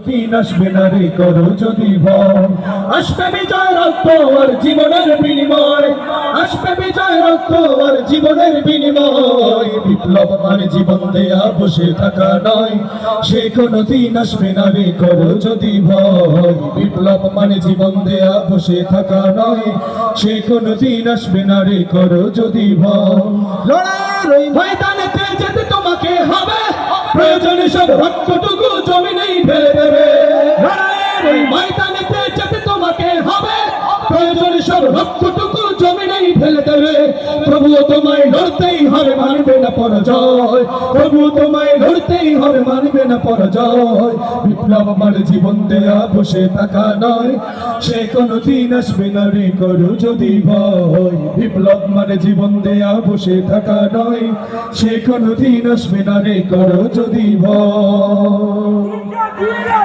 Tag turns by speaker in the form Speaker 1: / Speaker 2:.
Speaker 1: দিন আসবে না রে করো যদি ভয়, আসবে বিজয় রক্ত আর জীবনের বিনিময়, আসবে বিজয় রক্ত আর জীবনের বিনিময়। বিপ্লব মানে জীবন দেয়া বসে থাকা নয়, সে কোনো দিন আসবে না রে করো যদি ভয়। বিপ্লব মানে জীবন দেয়া বসে থাকা নয়, সে কোনো দিন আসবে না রে করো যদি ভয়। লড়াইয়ের ওই ময়দানেতে যেতে তোমাকে হবে, প্রয়োজনে সব রক্তটুকু জমিনেই ফেলে দেবে। লড়াইয়ের ওই ময়দানেতে যেতে তোমাকে হবে, প্রয়োজনে সব রক্তটুকু জমিনেই ফেলে দেবে। প্রভু তোমায় লড়তেই হবে, মানবে না পরাজয়। প্রভু তোমায় লড়তেই হবে, মানবে না পরাজয়। বিপ্লব মানে জীবন দেয়া বসে থাকা নয়, সে কোনো দিন আসবে না রে করো যদি ভয়। বিপ্লব মানে জীবন দেয়া বসে থাকা নয়, সে কোনো দিন আসবে না রে করো যদি ভয়।